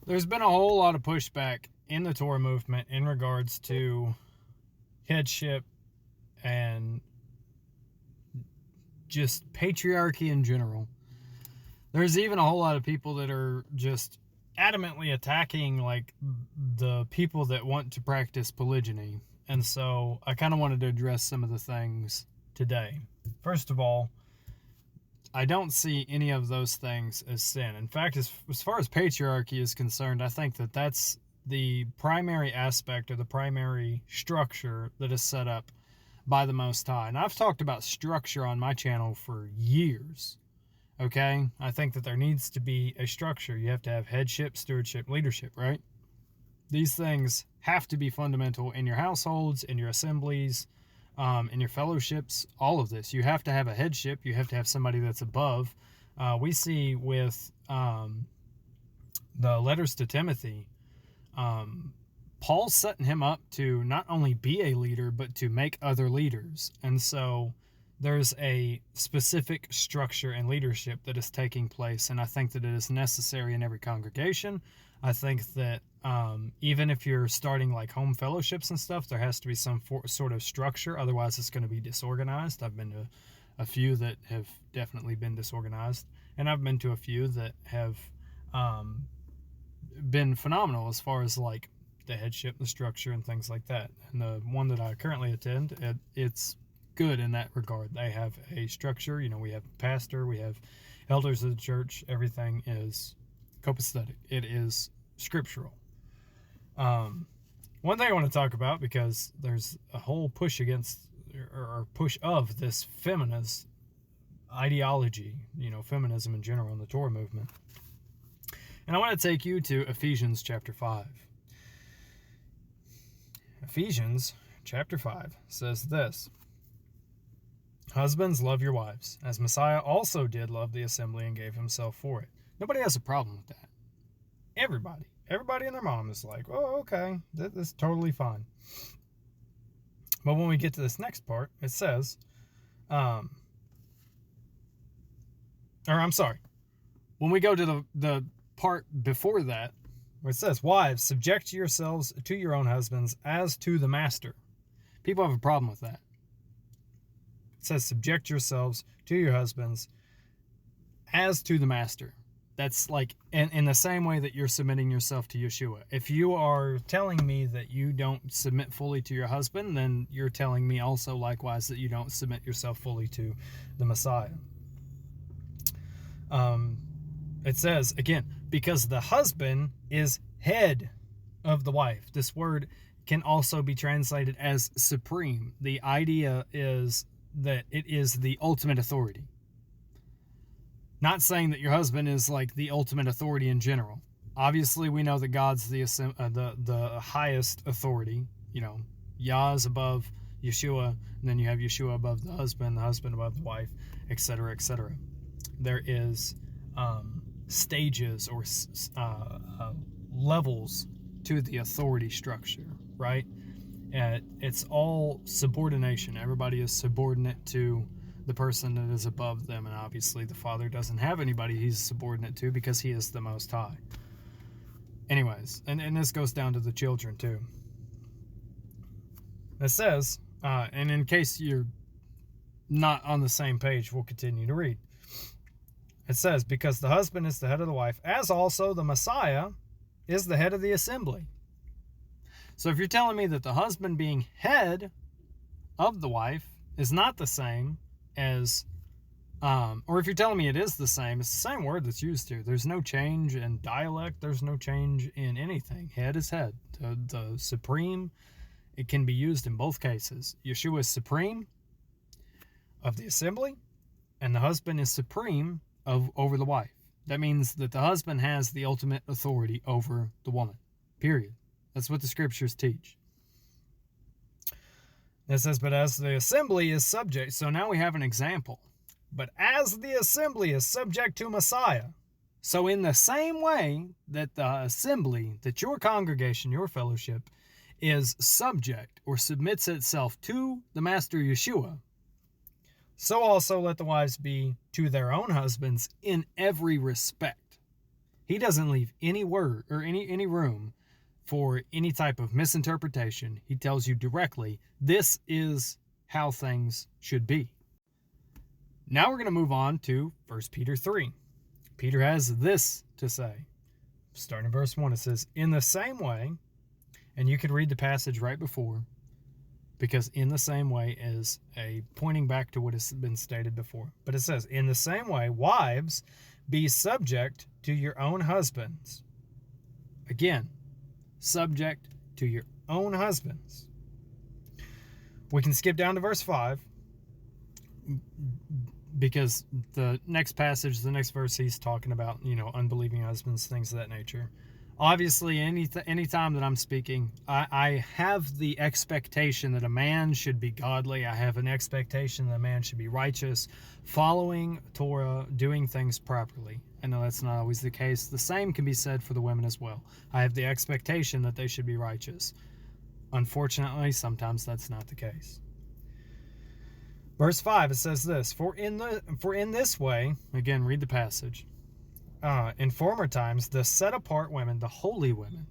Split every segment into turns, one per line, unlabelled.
There's been a whole lot of pushback in the Torah movement in regards to headship and just patriarchy in general. There's even a whole lot of people that are just adamantly attacking like the people that want to practice polygyny. And so I kind of wanted to address some of the things today. First of all, I don't see any of those things as sin. In fact, as far as patriarchy is concerned, I think that that's the primary aspect or the primary structure that is set up by the Most High. And I've talked about structure on my channel for years. Okay? I think that there needs to be a structure. You have to have headship, stewardship, leadership, right? These things have to be fundamental in your households, in your assemblies, in your fellowships, all of this. You have to have a headship. You have to have somebody that's above. We see with the letters to Timothy, Paul's setting him up to not only be a leader, but to make other leaders. And so there's a specific structure and leadership that is taking place, and I think that it is necessary in every congregation. I think that even if you're starting like home fellowships and stuff, there has to be some sort of structure. Otherwise, it's going to be disorganized. I've been to a few that have definitely been disorganized, and I've been to a few that have been phenomenal as far as like the headship, the structure, and things like that. And the one that I currently attend, it's good in that regard. They have a structure. You know, we have a pastor, we have elders of the church. Everything is copacetic. It is scriptural. One thing I want to talk about, because there's a whole push against or push of this feminist ideology, you know, feminism in general in the Torah movement. And I want to take you to Ephesians chapter 5. Ephesians chapter 5 says this: Husbands, love your wives, as Messiah also did love the assembly and gave himself for it. Nobody has a problem with that. Everybody and their mom is like, oh, okay, that's totally fine. But when we get to this next part, it says, when we go to the part before that, where it says, wives, subject yourselves to your own husbands as to the master. People have a problem with that. It says, subject yourselves to your husbands as to the master. That's like in the same way that you're submitting yourself to Yeshua. If you are telling me that you don't submit fully to your husband, then you're telling me also likewise that you don't submit yourself fully to the Messiah. It says, again, because the husband is head of the wife. This word can also be translated as supreme. The idea is that it is the ultimate authority. Not saying that your husband is like the ultimate authority in general. Obviously, we know that God's the highest authority. You know, Yah is above Yeshua, and then you have Yeshua above the husband above the wife, etc., etc. There is stages or levels to the authority structure, right? And it's all subordination. Everybody is subordinate to the person that is above them, and obviously the Father doesn't have anybody he's subordinate to because he is the Most High. Anyways, and this goes down to the children too. It says, and in case you're not on the same page, we'll continue to read. It says, because the husband is the head of the wife, as also the Messiah is the head of the assembly. So if you're telling me that the husband being head of the wife is not the same as, or if you're telling me it is the same, it's the same word that's used here. There's no change in dialect. There's no change in anything. Head is head. The supreme, it can be used in both cases. Yeshua is supreme of the assembly, and the husband is supreme over the wife. That means that the husband has the ultimate authority over the woman. Period. That's what the scriptures teach. It says, but as the assembly is subject, so now we have an example. But as the assembly is subject to Messiah, so in the same way that the assembly, that your congregation, your fellowship, is subject or submits itself to the Master Yeshua, so also let the wives be to their own husbands in every respect. He doesn't leave any word or any room for any type of misinterpretation. He tells you directly, this is how things should be. Now we're going to move on to 1 Peter 3. Peter has this to say. Starting in verse 1, it says, in the same way, and you could read the passage right before, because in the same way is a pointing back to what has been stated before. But it says, in the same way, wives, be subject to your own husbands. Again, subject to your own husbands. We can skip down to verse 5, because the next passage, the next verse, he's talking about, unbelieving husbands, things of that nature. Obviously, any time that I'm speaking, I have the expectation that a man should be godly. I have an expectation that a man should be righteous, following Torah, doing things properly. I know that's not always the case. The same can be said for the women as well. I have the expectation that they should be righteous. Unfortunately, sometimes that's not the case. Verse 5, it says this, For in this way, again, read the passage, in former times, the set-apart women, the holy women,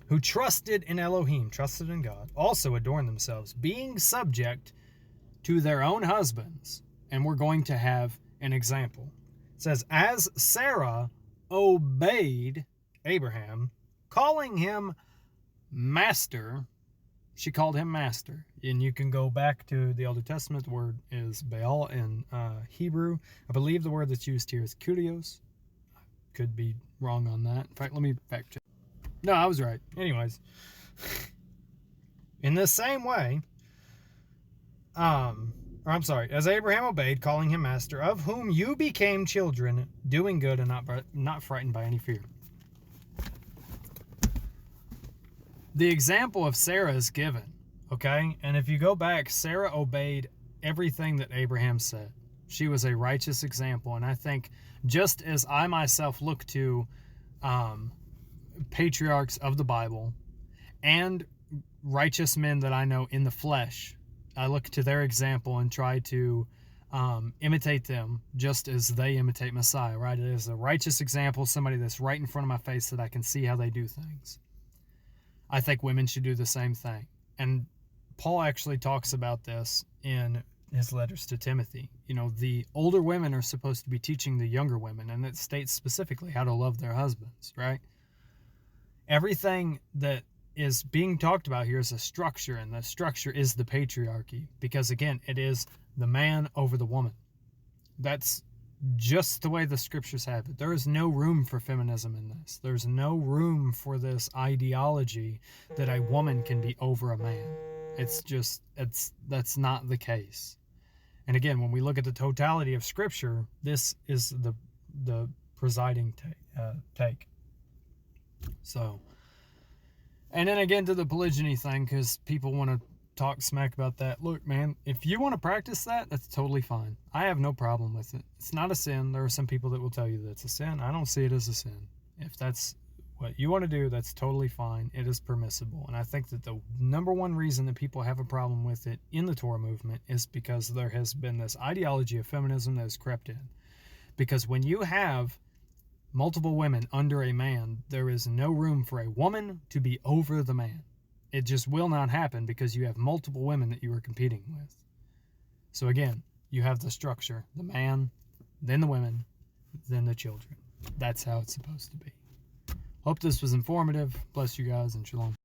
who trusted in Elohim, trusted in God, also adorned themselves, being subject to their own husbands. And we're going to have an example. It says, as Sarah obeyed Abraham, calling him master, she called him master. And you can go back to the Old Testament. The word is Baal in Hebrew. I believe the word that's used here is kurios. Could be wrong on that. In fact, let me fact check. No, I was right. Anyways. In the same way, as Abraham obeyed, calling him master, of whom you became children, doing good and not frightened by any fear. The example of Sarah is given, okay? And if you go back, Sarah obeyed everything that Abraham said. She was a righteous example. And I think just as I myself look to patriarchs of the Bible and righteous men that I know in the flesh, I look to their example and try to imitate them just as they imitate Messiah, right? It is a righteous example, somebody that's right in front of my face that I can see how they do things. I think women should do the same thing. And Paul actually talks about this in his letters to Timothy. The older women are supposed to be teaching the younger women, and it states specifically how to love their husbands, right? Everything that is being talked about here is a structure, and the structure is the patriarchy, because again, it is the man over the woman. That's just the way the scriptures have it. There is no room for feminism in this. There's no room for this ideology that a woman can be over a man. That's not the case. And again, when we look at the totality of scripture, this is the presiding take. So, and then again to the polygyny thing, because people want to talk smack about that. Look, man, if you want to practice that, that's totally fine. I have no problem with it. It's not a sin. There are some people that will tell you that it's a sin. I don't see it as a sin. If that's what you want to do, that's totally fine. It is permissible. And I think that the number one reason that people have a problem with it in the Torah movement is because there has been this ideology of feminism that has crept in. Because when you have multiple women under a man, there is no room for a woman to be over the man. It just will not happen because you have multiple women that you are competing with. So again, you have the structure, the man, then the women, then the children. That's how it's supposed to be. Hope this was informative. Bless you guys and shalom.